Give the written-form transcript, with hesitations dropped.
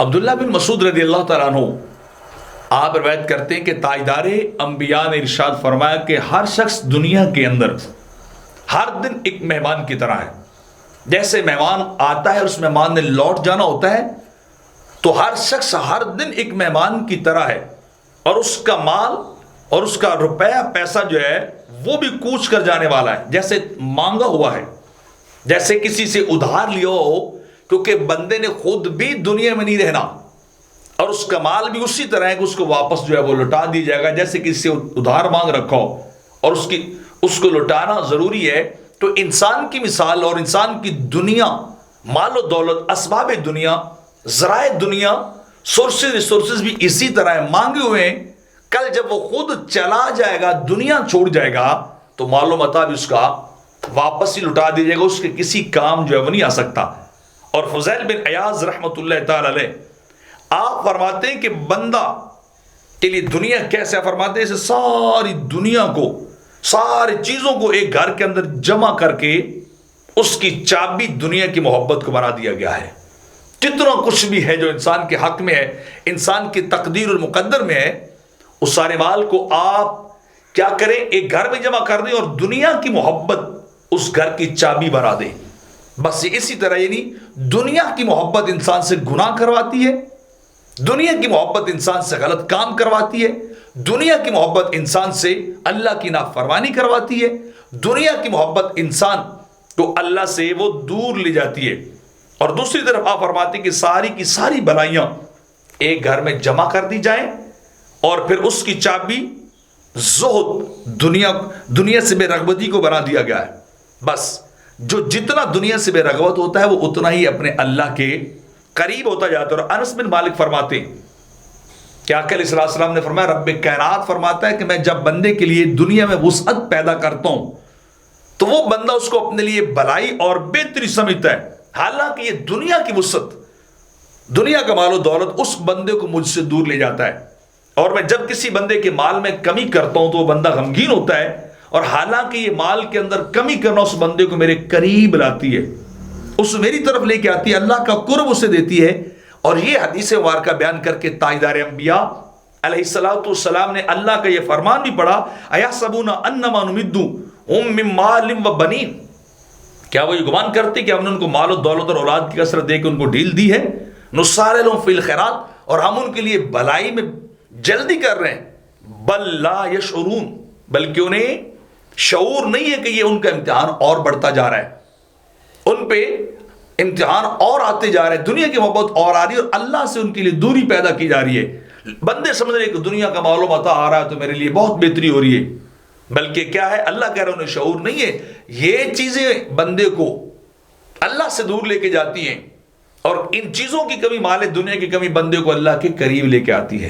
عبداللہ بن مسعود رضی اللہ تعالیٰ عنہ آپ روایت کرتے ہیں کہ تاجدار انبیاء نے ارشاد فرمایا کہ ہر شخص دنیا کے اندر ہر دن ایک مہمان کی طرح ہے. جیسے مہمان آتا ہے اور اس مہمان نے لوٹ جانا ہوتا ہے، تو ہر شخص ہر دن ایک مہمان کی طرح ہے، اور اس کا مال اور اس کا روپیہ پیسہ جو ہے وہ بھی کوچ کر جانے والا ہے، جیسے مانگا ہوا ہے، جیسے کسی سے ادھار لیا ہو، کیونکہ بندے نے خود بھی دنیا میں نہیں رہنا، اور اس کا مال بھی اسی طرح ہے کہ اس کو واپس جو ہے وہ لوٹا دی جائے گا. جیسے کسی سے ادھار مانگ رکھا ہو اور اس کو لوٹانا ضروری ہے. تو انسان کی مثال اور انسان کی دنیا، مال و دولت، اسباب دنیا، ذرائع دنیا، ریسورسز بھی اسی طرح ہے، مانگے ہوئے ہیں. کل جب وہ خود چلا جائے گا، دنیا چھوڑ جائے گا، تو مال و متاع بھی اس کا واپس ہی لٹا دیا جائے گا، اس کے کسی کام جو ہے وہ نہیں آ سکتا. اور فضیل بن عیاض رحمۃ اللہ تعالی علیہ آپ فرماتے ہیں کہ بندہ کے لیے دنیا کیسے، فرماتے ہیں اسے ساری دنیا کو، ساری چیزوں کو ایک گھر کے اندر جمع کر کے اس کی چابی دنیا کی محبت کو بنا دیا گیا ہے. جتنا کچھ بھی ہے جو انسان کے حق میں ہے، انسان کی تقدیر اور مقدر میں ہے، اس سارے مال کو آپ کیا کریں، ایک گھر میں جمع کر دیں اور دنیا کی محبت اس گھر کی چابی بنا دیں. بس اسی طرح یعنی دنیا کی محبت انسان سے گناہ کرواتی ہے، دنیا کی محبت انسان سے غلط کام کرواتی ہے، دنیا کی محبت انسان سے اللہ کی نافرمانی کرواتی ہے، دنیا کی محبت انسان کو اللہ سے وہ دور لے جاتی ہے. اور دوسری طرف آپ فرماتے ہیں کہ ساری کی ساری بلائیاں ایک گھر میں جمع کر دی جائیں اور پھر اس کی چابی زہد، دنیا سے بے رغبتی کو بنا دیا گیا ہے. بس جو جتنا دنیا سے بے رغبت ہوتا ہے وہ اتنا ہی اپنے اللہ کے قریب ہوتا جاتا ہے. اور انس بن مالک فرماتے ہیں کہ آقا علیہ السلام نے فرمایا، رب کائنات فرماتا ہے کہ میں جب بندے کے لیے دنیا میں وسعت پیدا کرتا ہوں تو وہ بندہ اس کو اپنے لیے بھلائی اور بہتری سمجھتا ہے، حالانکہ یہ دنیا کی وسعت، دنیا کا مال و دولت اس بندے کو مجھ سے دور لے جاتا ہے. اور میں جب کسی بندے کے مال میں کمی کرتا ہوں تو وہ بندہ غمگین ہوتا ہے، اور حالانکہ یہ مال کے اندر کمی کرنا اس بندے کو میرے قریب لاتی ہے، اس میری طرف لے کے آتی ہے، اللہ کا قرب اسے دیتی ہے. اور یہ حدیث مبارکہ بیان کر کے تاجدار انبیاء علیہ السلام نے اللہ کا یہ فرمان بھی پڑھا، ایحسبون انما نمدہم من مال و بنین، کیا وہ یہ گمان کرتے کہ ہم نے ان کو مال و دولت اور اولاد کی کثرت دے کے ان کو ڈھیل دی ہے، نسارع لهم فی الخیرات، اور ہم ان کے لیے بھلائی میں جلدی کر رہے ہیں، بل لا یشعرون، بلکہ انہیں شعور نہیں ہے کہ یہ ان کا امتحان اور بڑھتا جا رہا ہے، ان پہ امتحان اور آتے جا رہے ہیں، دنیا کی محبت اور آ رہی ہے اور اللہ سے ان کے لیے دوری پیدا کی جا رہی ہے. بندے سمجھ رہے کہ دنیا کا مال و متاع آ رہا ہے تو میرے لیے بہت بہتری ہو رہی ہے، بلکہ کیا ہے، اللہ کہہ رہا ہے انہیں شعور نہیں ہے. یہ چیزیں بندے کو اللہ سے دور لے کے جاتی ہیں، اور ان چیزوں کی کمی، مال دنیا کی کمی بندے کو اللہ کے قریب لے کے آتی ہے.